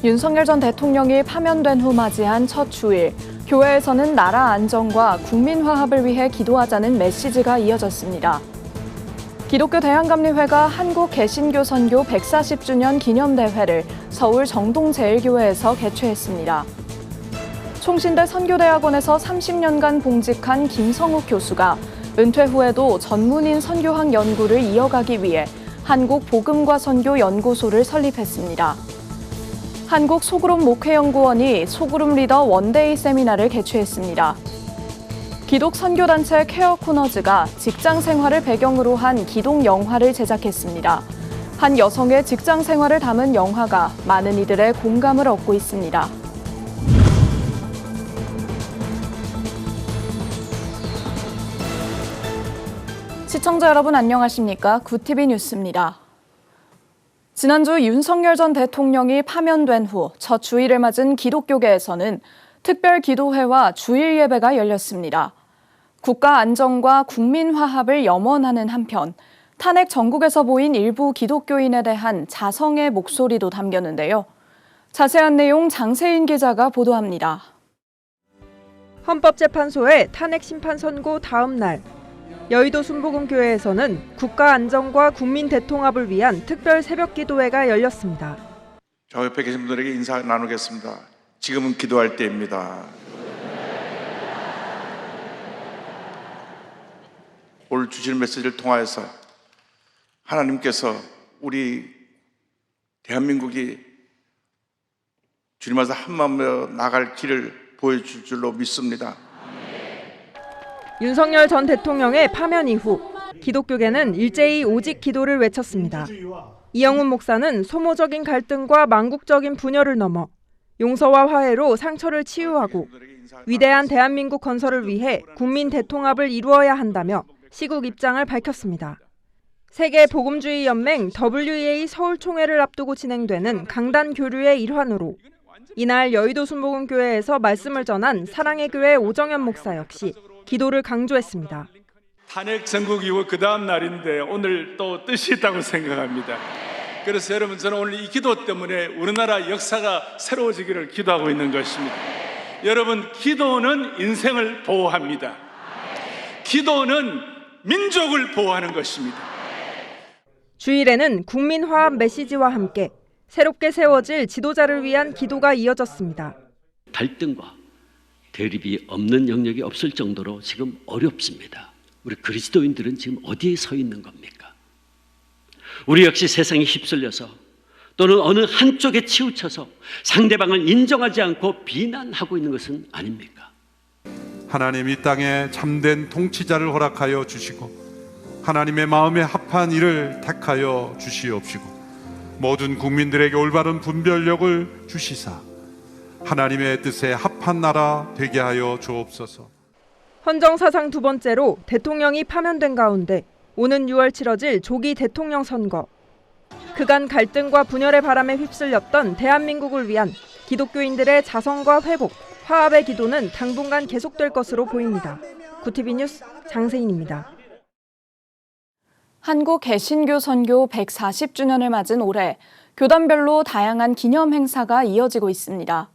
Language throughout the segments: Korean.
윤석열 전 대통령이 파면된 후 맞이한 첫 주일, 교회에서는 나라 안정과 국민 화합을 위해 기도하자는 메시지가 이어졌습니다. 기독교 대한감리회가 한국 개신교 선교 140주년 기념대회를 서울 정동제일교회에서 개최했습니다. 총신대 선교대학원에서 30년간 봉직한 김성욱 교수가 은퇴 후에도 전문인 선교학 연구를 이어가기 위해 한국 복음과 선교 연구소를 설립했습니다. 한국 소그룹 목회연구원이 소그룹 리더 원데이 세미나를 개최했습니다. 기독 선교단체 케어 코너즈가 직장 생활을 배경으로 한 기독 영화를 제작했습니다. 한 여성의 직장 생활을 담은 영화가 많은 이들의 공감을 얻고 있습니다. 시청자 여러분 안녕하십니까? 구티비 뉴스입니다. 지난주 윤석열 전 대통령이 파면된 후 첫 주일을 맞은 기독교계에서는 특별 기도회와 주일 예배가 열렸습니다. 국가 안정과 국민 화합을 염원하는 한편 탄핵 정국에서 보인 일부 기독교인에 대한 자성의 목소리도 담겼는데요. 자세한 내용 장세인 기자가 보도합니다. 헌법재판소의 탄핵 심판 선고 다음 날 여의도 순복음교회에서는 국가 안정과 국민 대통합을 위한 특별 새벽 기도회가 열렸습니다. 저 옆에 계신 분들에게 인사 나누겠습니다. 지금은 기도할 때입니다. 오늘 주신 메시지를 통하여서 하나님께서 우리 대한민국이 주님 앞에서 한마음으로 나갈 길을 보여줄 줄로 믿습니다. 윤석열 전 대통령의 파면 이후 기독교계는 일제히 오직 기도를 외쳤습니다. 이영훈 목사는 소모적인 갈등과 망국적인 분열을 넘어 용서와 화해로 상처를 치유하고 위대한 대한민국 건설을 위해 국민 대통합을 이루어야 한다며 시국 입장을 밝혔습니다. 세계 복음주의 연맹 WEA 서울 총회를 앞두고 진행되는 강단 교류의 일환으로 이날 여의도 순복음교회에서 말씀을 전한 사랑의 교회 오정현 목사 역시 기도를 강조했습니다. 탄핵 정국 이후 그 다음 날인데 오늘 또 뜻이 있다고 생각합니다. 그래서 여러분 저는 오늘 이 기도 때문에 우리나라 역사가 새로워지기를 기도하고 있는 것입니다. 여러분 기도는 인생을 보호합니다. 기도는 민족을 보호하는 것입니다. 주일에는 국민 화합 메시지와 함께 새롭게 세워질 지도자를 위한 기도가 이어졌습니다. 갈등과 대립이 없는 영역이 없을 정도로 지금 어렵습니다. 우리 그리스도인들은 지금 어디에 서 있는 겁니까? 우리 역시 세상에 휩쓸려서 또는 어느 한쪽에 치우쳐서 상대방을 인정하지 않고 비난하고 있는 것은 아닙니까? 하나님 이 땅에 참된 통치자를 허락하여 주시고 하나님의 마음에 합한 일을 택하여 주시옵시고 모든 국민들에게 올바른 분별력을 주시사 하나님의 뜻에 합한 나라 되게 하여 주옵소서. 헌정사상 두 번째로 대통령이 파면된 가운데 오는 6월 치러질 조기 대통령 선거. 그간 갈등과 분열의 바람에 휩쓸렸던 대한민국을 위한 기독교인들의 자성과 회복, 화합의 기도는 당분간 계속될 것으로 보입니다. 구티비 뉴스 장세인입니다. 한국 개신교 선교 140주년을 맞은 올해 교단별로 다양한 기념 행사가 이어지고 있습니다.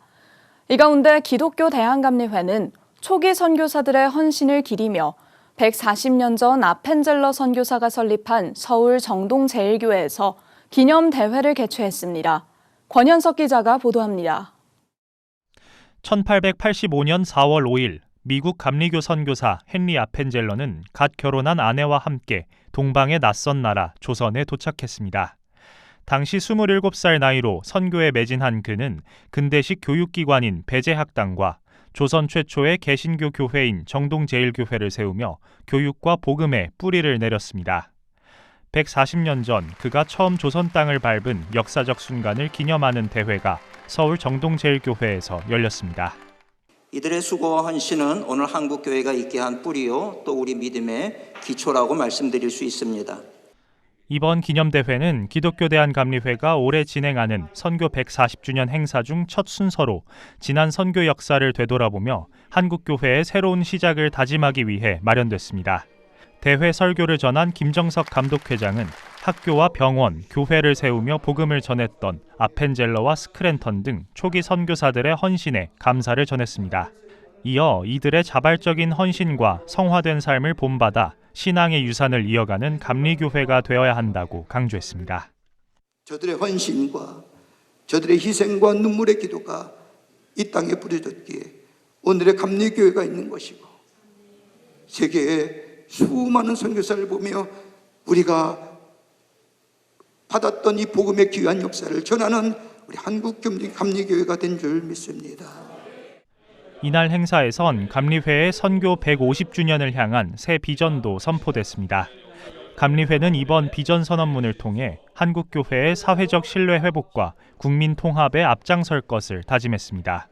이 가운데 기독교 대한감리회는 초기 선교사들의 헌신을 기리며 140년 전 아펜젤러 선교사가 설립한 서울 정동제일교회에서 기념대회를 개최했습니다. 권현석 기자가 보도합니다. 1885년 4월 5일 미국 감리교 선교사 헨리 아펜젤러는 갓 결혼한 아내와 함께 동방의 낯선 나라 조선에 도착했습니다. 당시 27살 나이로 선교에 매진한 그는 근대식 교육기관인 배제학당과 조선 최초의 개신교 교회인 정동제일교회를 세우며 교육과 복음에 뿌리를 내렸습니다. 140년 전 그가 처음 조선 땅을 밟은 역사적 순간을 기념하는 대회가 서울 정동제일교회에서 열렸습니다. 이들의 수고와 헌신은 오늘 한국교회가 있게 한 뿌리요 또 우리 믿음의 기초라고 말씀드릴 수 있습니다. 이번 기념대회는 기독교 대한감리회가 올해 진행하는 선교 140주년 행사 중 첫 순서로 지난 선교 역사를 되돌아보며 한국교회의 새로운 시작을 다짐하기 위해 마련됐습니다. 대회 설교를 전한 김정석 감독회장은 학교와 병원, 교회를 세우며 복음을 전했던 아펜젤러와 스크랜턴 등 초기 선교사들의 헌신에 감사를 전했습니다. 이어 이들의 자발적인 헌신과 성화된 삶을 본받아 신앙의 유산을 이어가는 감리교회가 되어야 한다고 강조했습니다. 저들의 헌신과 저들의 희생과 눈물의 기도가 이 땅에 부려졌기에 오늘의 감리교회가 있는 것이고, 세계의 수많은 선교사를 보며 우리가 받았던 이 복음의 귀한 역사를 전하는 우리 한국 감리교회가 된 줄 믿습니다. 이날 행사에선 감리회의 선교 150주년을 향한 새 비전도 선포됐습니다. 감리회는 이번 비전 선언문을 통해 한국교회의 사회적 신뢰 회복과 국민 통합에 앞장설 것을 다짐했습니다.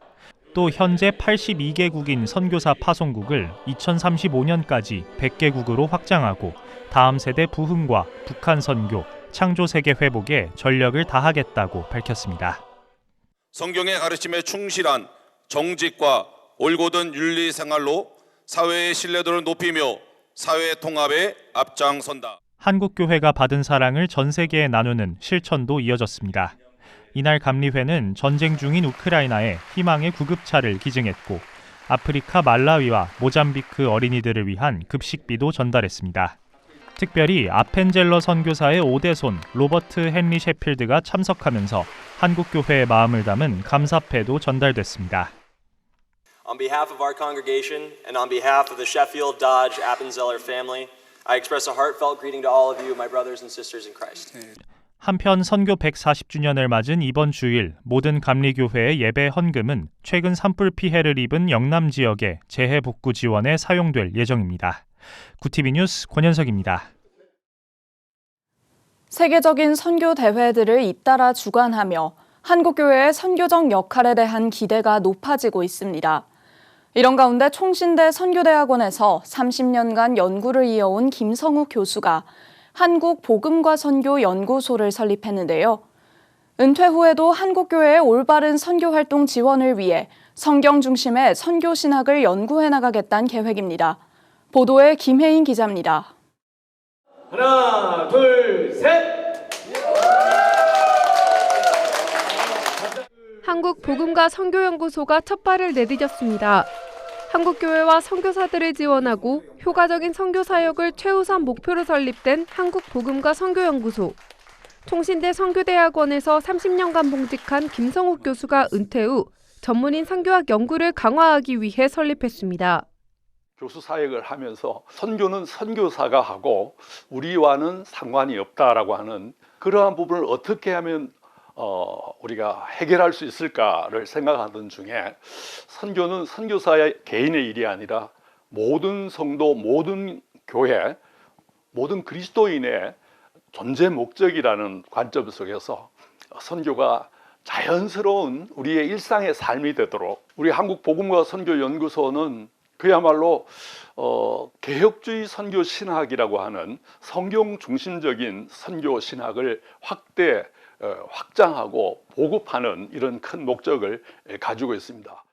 또 현재 82개국인 선교사 파송국을 2035년까지 100개국으로 확장하고 다음 세대 부흥과 북한 선교, 창조 세계 회복에 전력을 다하겠다고 밝혔습니다. 성경의 가르침에 충실한 정직과 올곧은 윤리 생활로 사회의 신뢰도를 높이며 사회 통합에 앞장선다. 한국교회가 받은 사랑을 전 세계에 나누는 실천도 이어졌습니다. 이날 감리회는 전쟁 중인 우크라이나에 희망의 구급차를 기증했고 아프리카 말라위와 모잠비크 어린이들을 위한 급식비도 전달했습니다. 특별히 아펜젤러 선교사의 5대손 로버트 헨리 셰필드가 참석하면서 한국교회의 마음을 담은 감사패도 전달됐습니다. On behalf of our congregation and on behalf of the Sheffield, Dodge, Appenzeller family, I express a heartfelt greeting to all of you, my brothers and sisters in Christ. 한편 선교 140주년을 맞은 이번 주일 모든 감리교회의 예배 헌금은 최근 산불 피해를 입은 영남 지역의 재해 복구 지원에 사용될 예정입니다. 구티비 뉴스 권현석입니다. 세계적인 선교 대회들을 잇따라 주관하며 한국교회의 선교적 역할에 대한 기대가 높아지고 있습니다. 이런 가운데 총신대 선교대학원에서 30년간 연구를 이어온 김성욱 교수가 한국 복음과 선교 연구소를 설립했는데요. 은퇴 후에도 한국교회의 올바른 선교활동 지원을 위해 성경 중심의 선교 신학을 연구해 나가겠다는 계획입니다. 보도에 김혜인 기자입니다. 하나, 둘, 셋! 한국 복음과 선교연구소가 첫 발을 내디뎠습니다. 한국교회와 선교사들을 지원하고 효과적인 선교 사역을 최우선 목표로 설립된 한국 복음과 선교연구소. 총신대 선교대학원에서 30년간 봉직한 김성욱 교수가 은퇴 후 전문인 선교학 연구를 강화하기 위해 설립했습니다. 교수 사역을 하면서 선교는 선교사가 하고 우리와는 상관이 없다라고 하는 그러한 부분을 어떻게 하면 우리가 해결할 수 있을까를 생각하던 중에 선교는 선교사의 개인의 일이 아니라 모든 성도, 모든 교회, 모든 그리스도인의 존재 목적이라는 관점 속에서 선교가 자연스러운 우리의 일상의 삶이 되도록 우리 한국복음과 선교연구소는 그야말로 개혁주의 선교 신학이라고 하는 성경 중심적인 선교 신학을 확장하고 보급하는 이런 큰 목적을 가지고 있습니다.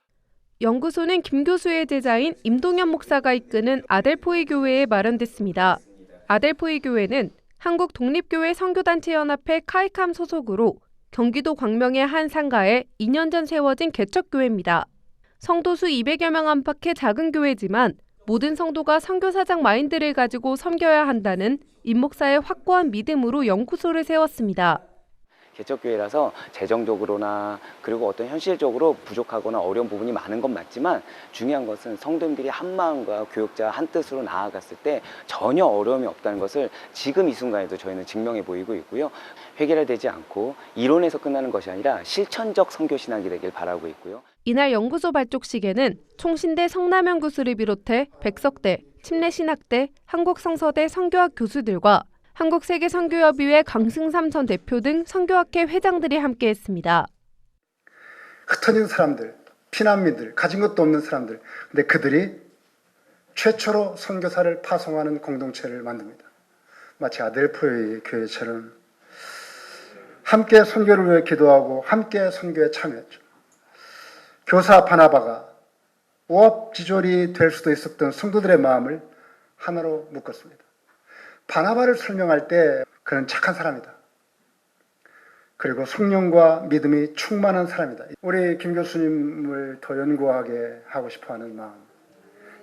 연구소는 김 교수의 제자인 임동현 목사가 이끄는 아델포이 교회에 마련됐습니다. 아델포이 교회는 한국 독립교회 선교단체연합회 카이캄 소속으로 경기도 광명의 한 상가에 2년 전 세워진 개척교회입니다. 성도수 200여 명 안팎의 작은 교회지만 모든 성도가 선교사적 마인드를 가지고 섬겨야 한다는 임 목사의 확고한 믿음으로 연구소를 세웠습니다. 개척교회라서 재정적으로나 그리고 어떤 현실적으로 부족하거나 어려운 부분이 많은 건 맞지만 중요한 것은 성도님들이 한 마음과 교역자 한 뜻으로 나아갔을 때 전혀 어려움이 없다는 것을 지금 이 순간에도 저희는 증명해 보이고 있고요. 해결되지 않고 이론에서 끝나는 것이 아니라 실천적 선교신학이 되길 바라고 있고요. 이날 연구소 발족식에는 총신대 성남연 교수를 비롯해 백석대, 침례신학대, 한국성서대 선교학 교수들과 한국세계선교협의회 강승삼 전 대표 등 선교학회 회장들이 함께했습니다. 흩어진 사람들, 피난민들, 가진 것도 없는 사람들, 근데 그들이 최초로 선교사를 파송하는 공동체를 만듭니다. 마치 아델포이 교회처럼 함께 선교를 위해 기도하고 함께 선교에 참여했죠. 교사 바나바가 오합지졸이 될 수도 있었던 성도들의 마음을 하나로 묶었습니다. 바나바를 설명할 때 그는 착한 사람이다. 그리고 성령과 믿음이 충만한 사람이다. 우리 김 교수님을 더 연구하게 하고 싶어하는 마음.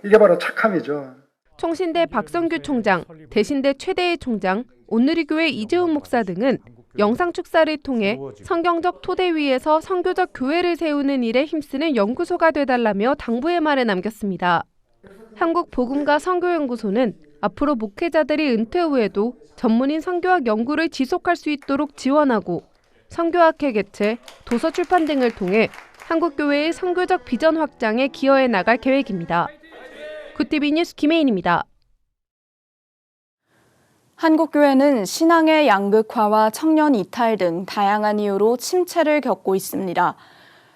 이게 바로 착함이죠. 총신대 박성규 총장, 대신대 최대의 총장, 온누리교회 이재훈 목사 등은 영상 축사를 통해 성경적 토대 위에서 선교적 교회를 세우는 일에 힘쓰는 연구소가 되달라며 당부의 말을 남겼습니다. 한국복음과 선교연구소는 앞으로 목회자들이 은퇴 후에도 전문인 선교학 연구를 지속할 수 있도록 지원하고 선교학회 개최, 도서 출판 등을 통해 한국교회의 선교적 비전 확장에 기여해 나갈 계획입니다. 굿티비 뉴스 김혜인입니다. 한국교회는 신앙의 양극화와 청년 이탈 등 다양한 이유로 침체를 겪고 있습니다.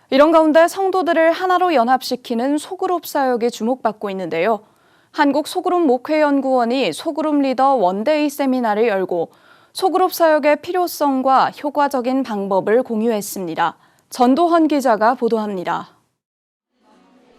이런 가운데 성도들을 하나로 연합시키는 소그룹 사역이 주목받고 있는데요. 한국소그룹 목회연구원이 소그룹 리더 원데이 세미나를 열고 소그룹 사역의 필요성과 효과적인 방법을 공유했습니다. 전도헌 기자가 보도합니다.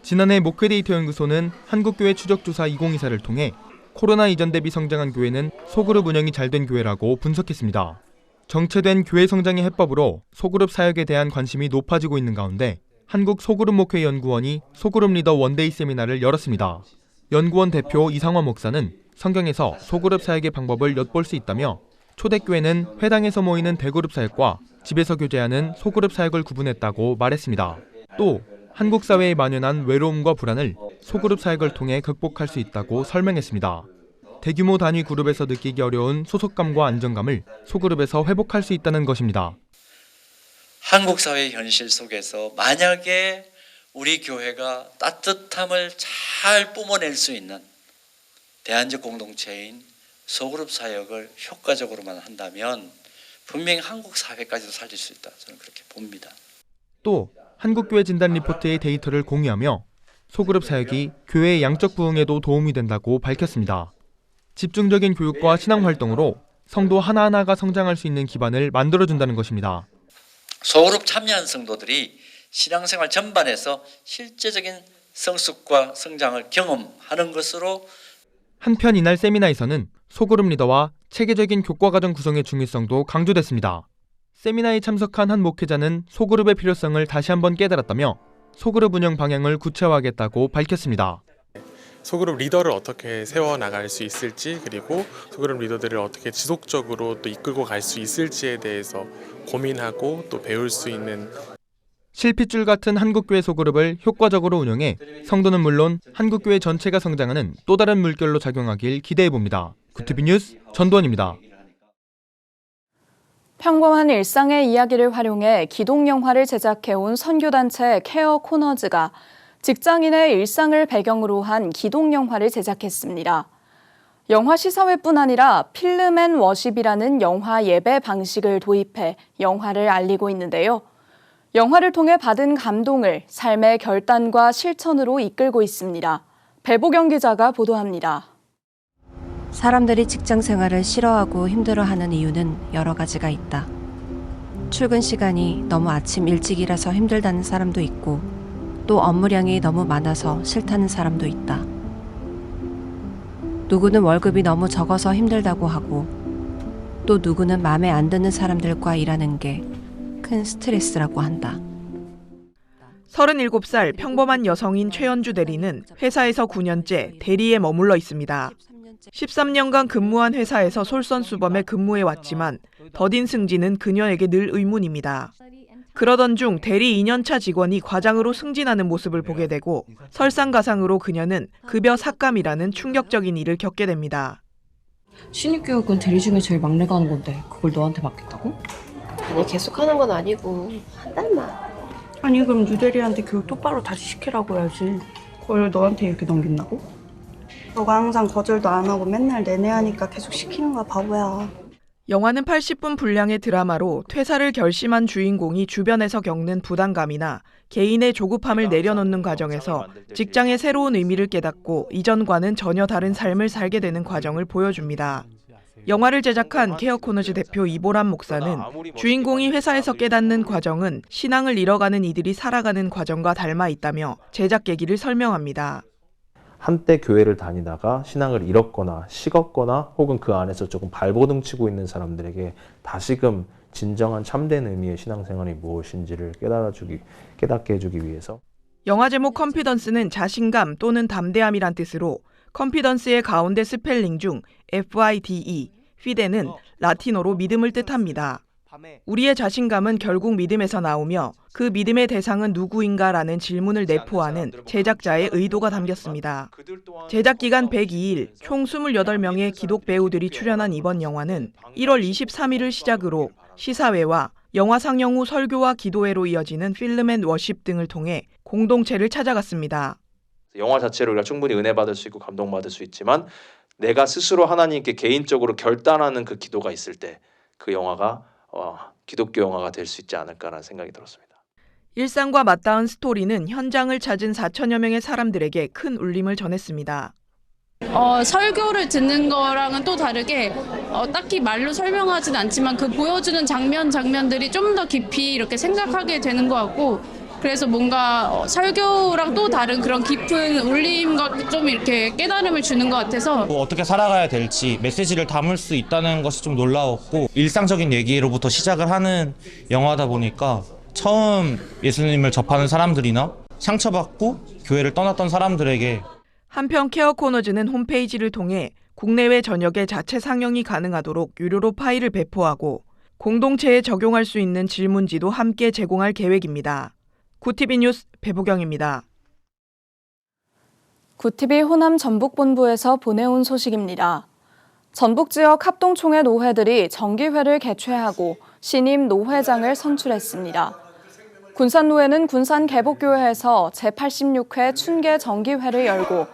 지난해 목회데이터 연구소는 한국교회 추적조사 2024를 통해 코로나 이전 대비 성장한 교회는 소그룹 운영이 잘된 교회라고 분석했습니다. 정체된 교회 성장의 해법으로 소그룹 사역에 대한 관심이 높아지고 있는 가운데 한국 소그룹 목회 연구원이 소그룹 리더 원데이 세미나를 열었습니다. 연구원 대표 이상원 목사는 성경에서 소그룹 사역의 방법을 엿볼 수 있다며 초대교회는 회당에서 모이는 대그룹 사역과 집에서 교제하는 소그룹 사역을 구분했다고 말했습니다. 또 한국 사회에 만연한 외로움과 불안을 소그룹 사역을 통해 극복할 수 있다고 설명했습니다. 대규모 단위 그룹에서 느끼기 어려운 소속감과 안정감을 소그룹에서 회복할 수 있다는 것입니다. 한국 사회 현실 속에서 만약에 우리 교회가 따뜻함을 잘 뿜어낼 수 있는 대안적 공동체인 소그룹 사역을 효과적으로만 한다면 분명히 한국 사회까지도 살릴 수 있다. 저는 그렇게 봅니다. 또 한국교회 진단 리포트의 데이터를 공유하며 소그룹 사역이 교회의 양적 부흥에도 도움이 된다고 밝혔습니다. 집중적인 교육과 신앙 활동으로 성도 하나하나가 성장할 수 있는 기반을 만들어준다는 것입니다. 소그룹 참여한 성도들이 신앙생활 전반에서 실제적인 성숙과 성장을 경험하는 것으로 한편 이날 세미나에서는 소그룹 리더와 체계적인 교과과정 구성의 중요성도 강조됐습니다. 세미나에 참석한 한 목회자는 소그룹의 필요성을 다시 한번 깨달았다며 소그룹 운영 방향을 구체화하겠다고 밝혔습니다. 소그룹 리더를 어떻게 세워나갈 수 있을지, 그리고 소그룹 리더들을 어떻게 지속적으로 또 이끌고 갈 수 있을지에 대해서 고민하고 또 배울 수 있는 실핏줄 같은 한국교회 소그룹을 효과적으로 운영해 성도는 물론 한국교회 전체가 성장하는 또 다른 물결로 작용하길 기대해봅니다. 굿티비 뉴스 전도헌입니다. 평범한 일상의 이야기를 활용해 기독영화를 제작해온 선교단체 케어 코너즈가 직장인의 일상을 배경으로 한 기독영화를 제작했습니다. 영화 시사회뿐 아니라 필름 앤 워십이라는 영화 예배 방식을 도입해 영화를 알리고 있는데요. 영화를 통해 받은 감동을 삶의 결단과 실천으로 이끌고 있습니다. 배보경 기자가 보도합니다. 사람들이 직장 생활을 싫어하고 힘들어하는 이유는 여러 가지가 있다. 출근 시간이 너무 아침 일찍이라서 힘들다는 사람도 있고, 또 업무량이 너무 많아서 싫다는 사람도 있다. 누구는 월급이 너무 적어서 힘들다고 하고, 또 누구는 마음에 안 드는 사람들과 일하는 게 큰 스트레스라고 한다. 37살 평범한 여성인 최연주 대리는 회사에서 9년째 대리에 머물러 있습니다. 13년간 근무한 회사에서 솔선수범해 근무해 왔지만 더딘 승진은 그녀에게 늘 의문입니다. 그러던 중 대리 2년차 직원이 과장으로 승진하는 모습을 보게 되고 설상가상으로 그녀는 급여 삭감이라는 충격적인 일을 겪게 됩니다. 신입교육은 대리 중에 제일 막내가 하는 건데 그걸 너한테 맡겼다고? 아니 계속 하는 건 아니고 한 달만. 아니 그럼 유대리한테 교육 똑바로 다시 시키라고 해야지. 그걸 너한테 이렇게 넘긴다고? 너가 항상 거절도 안 하고 맨날 내내 하니까 계속 시키는 거야, 바보야. 영화는 80분 분량의 드라마로 퇴사를 결심한 주인공이 주변에서 겪는 부담감이나 개인의 조급함을 내려놓는 과정에서 직장의 새로운 의미를 깨닫고 이전과는 전혀 다른 삶을 살게 되는 과정을 보여줍니다. 영화를 제작한 케어 코너즈 대표 이보람 목사는 주인공이 회사에서 깨닫는 과정은 신앙을 잃어가는 이들이 살아가는 과정과 닮아 있다며 제작 계기를 설명합니다. 한때 교회를 다니다가 신앙을 잃었거나 식었거나 혹은 그 안에서 조금 발버둥치고 있는 사람들에게 다시금 진정한 참된 의미의 신앙생활이 무엇인지를 깨닫게 해주기 위해서. 영화 제목 컨피던스는 자신감 또는 담대함이란 뜻으로 컨피던스의 가운데 스펠링 중 FIDE, 피데는 라틴어로 믿음을 뜻합니다. 우리의 자신감은 결국 믿음에서 나오며 그 믿음의 대상은 누구인가라는 질문을 내포하는 제작자의 의도가 담겼습니다. 제작 기간 102일, 총 28명의 기독 배우들이 출연한 이번 영화는 1월 23일을 시작으로 시사회와 영화 상영 후 설교와 기도회로 이어지는 필름 앤 워십 등을 통해 공동체를 찾아갔습니다. 영화 자체로 우리가 충분히 은혜 받을 수 있고 감동받을 수 있지만 내가 스스로 하나님께 개인적으로 결단하는 그 기도가 있을 때 그 영화가 기독교 영화가 될 수 있지 않을까라는 생각이 들었습니다. 일상과 맞닿은 스토리는 현장을 찾은 4천여 명의 사람들에게 큰 울림을 전했습니다. 설교를 듣는 거랑은 또 다르게 딱히 말로 설명하진 않지만 그 보여주는 장면들이 좀 더 깊이 이렇게 생각하게 되는 것 같고, 그래서 뭔가 설교랑 또 다른 그런 깊은 울림과 좀 이렇게 깨달음을 주는 것 같아서 어떻게 살아가야 될지 메시지를 담을 수 있다는 것이 좀 놀라웠고, 일상적인 얘기로부터 시작을 하는 영화다 보니까 처음 예수님을 접하는 사람들이나 상처받고 교회를 떠났던 사람들에게. 한편 케어 코너즈는 홈페이지를 통해 국내외 전역에 자체 상영이 가능하도록 유료로 파일을 배포하고 공동체에 적용할 수 있는 질문지도 함께 제공할 계획입니다. 구티비 뉴스 배보경입니다. 구티비 호남 전북본부에서 보내온 소식입니다. 전북 지역 합동총회 노회들이 정기회를 개최하고 신임 노회장을 선출했습니다. 군산노회는 군산개복교회에서 제86회 춘계 정기회를 열고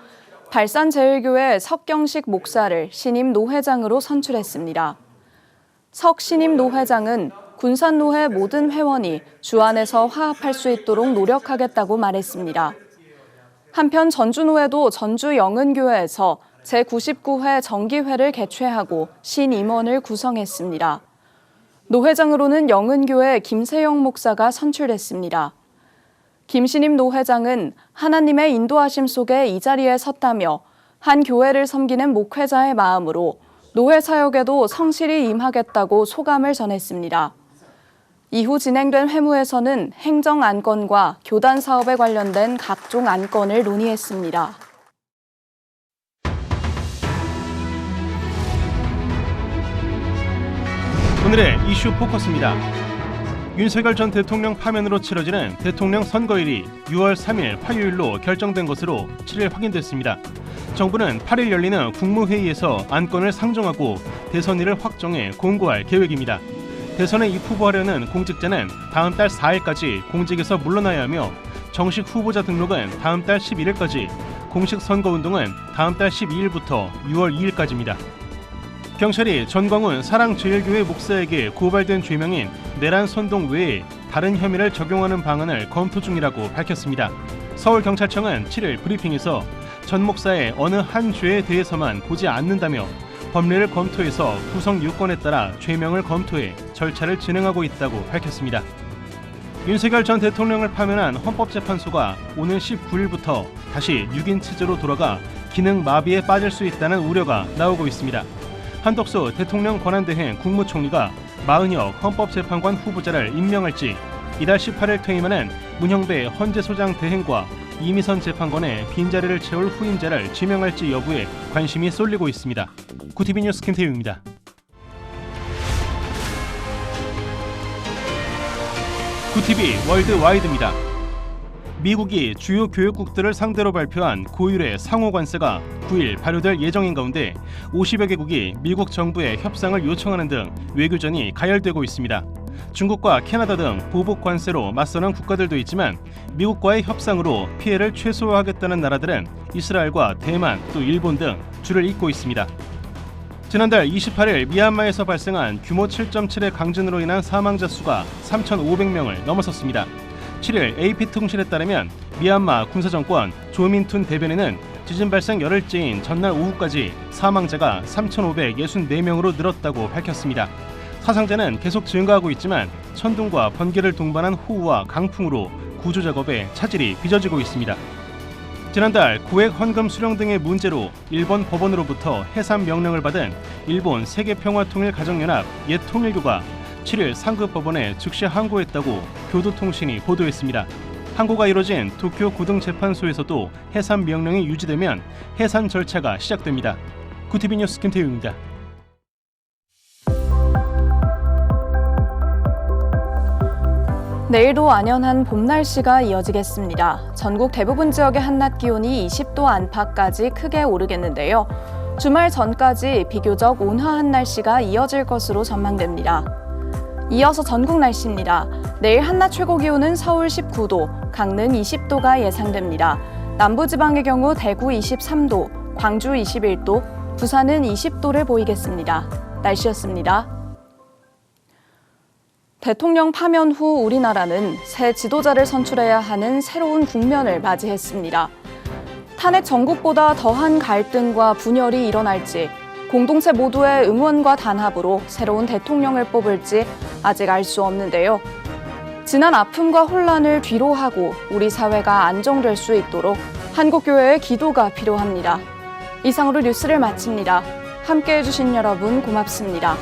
발산제일교회 석경식 목사를 신임 노회장으로 선출했습니다. 석 신임 노회장은 군산노회 모든 회원이 주안에서 화합할 수 있도록 노력하겠다고 말했습니다. 한편 전주노회도 전주영은교회에서 제99회 정기회를 개최하고 신임원을 구성했습니다. 노회장으로는 영은교회 김세영 목사가 선출됐습니다. 김신임 노회장은 하나님의 인도하심 속에 이 자리에 섰다며 한 교회를 섬기는 목회자의 마음으로 노회 사역에도 성실히 임하겠다고 소감을 전했습니다. 이후 진행된 회무에서는 행정 안건과 교단 사업에 관련된 각종 안건을 논의했습니다. 오늘의 이슈 포커스입니다. 윤석열 전 대통령 파면으로 치러지는 대통령 선거일이 6월 3일 화요일로 결정된 것으로 7일 확인됐습니다. 정부는 8일 열리는 국무회의에서 안건을 상정하고 대선일을 확정해 공고할 계획입니다. 대선에 입후보하려는 공직자는 다음 달 4일까지 공직에서 물러나야 하며 정식 후보자 등록은 다음 달 11일까지, 공식 선거운동은 다음 달 12일부터 6월 2일까지입니다. 경찰이 전광훈 사랑제일교회 목사에게 고발된 죄명인 내란 선동 외에 다른 혐의를 적용하는 방안을 검토 중이라고 밝혔습니다. 서울경찰청은 7일 브리핑에서 전 목사의 어느 한 죄에 대해서만 보지 않는다며 법리를 검토해서 구성 요건에 따라 죄명을 검토해 절차를 진행하고 있다고 밝혔습니다. 윤석열 전 대통령을 파면한 헌법재판소가 오는 19일부터 다시 6인 체제로 돌아가 기능 마비에 빠질 수 있다는 우려가 나오고 있습니다. 한덕수 대통령 권한대행 국무총리가 마은혁 헌법재판관 후보자를 임명할지, 이달 18일 퇴임하는 문형배 헌재소장 대행과 이미선 재판관의 빈자리를 채울 후임자를 지명할지 여부에 관심이 쏠리고 있습니다. 구티비 뉴스 김태우입니다. 구티비 월드와이드입니다. 미국이 주요 교역국들을 상대로 발표한 고율의 상호 관세가 9일 발효될 예정인 가운데 50여 개국이 미국 정부에 협상을 요청하는 등 외교전이 가열되고 있습니다. 중국과 캐나다 등 보복 관세로 맞서는 국가들도 있지만 미국과의 협상으로 피해를 최소화하겠다는 나라들은 이스라엘과 대만, 또 일본 등 줄을 잇고 있습니다. 지난달 28일 미얀마에서 발생한 규모 7.7의 강진으로 인한 사망자 수가 3,500명을 넘어섰습니다. 7일 AP통신에 따르면 미얀마 군사정권 조민툰 대변인은 지진 발생 열흘째인 전날 오후까지 사망자가 3,564명으로 늘었다고 밝혔습니다. 사상자는 계속 증가하고 있지만 천둥과 번개를 동반한 호우와 강풍으로 구조작업에 차질이 빚어지고 있습니다. 지난달 고액 헌금 수령 등의 문제로 일본 법원으로부터 해산 명령을 받은 일본 세계평화통일가정연합 옛 통일교가 7일 상급 법원에 즉시 항고했다고 교도통신이 보도했습니다. 항고가 이뤄진 도쿄 고등재판소에서도 해산 명령이 유지되면 해산 절차가 시작됩니다. 구티비 뉴스 김태우입니다. 내일도 안연한 봄 날씨가 이어지겠습니다. 전국 대부분 지역의 한낮 기온이 20도 안팎까지 크게 오르겠는데요. 주말 전까지 비교적 온화한 날씨가 이어질 것으로 전망됩니다. 이어서 전국 날씨입니다. 내일 한낮 최고 기온은 서울 19도, 강릉 20도가 예상됩니다. 남부지방의 경우 대구 23도, 광주 21도, 부산은 20도를 보이겠습니다. 날씨였습니다. 대통령 파면 후 우리나라는 새 지도자를 선출해야 하는 새로운 국면을 맞이했습니다. 탄핵 전국보다 더한 갈등과 분열이 일어날지, 공동체 모두의 응원과 단합으로 새로운 대통령을 뽑을지 아직 알 수 없는데요. 지난 아픔과 혼란을 뒤로하고 우리 사회가 안정될 수 있도록 한국교회의 기도가 필요합니다. 이상으로 뉴스를 마칩니다. 함께해 주신 여러분 고맙습니다.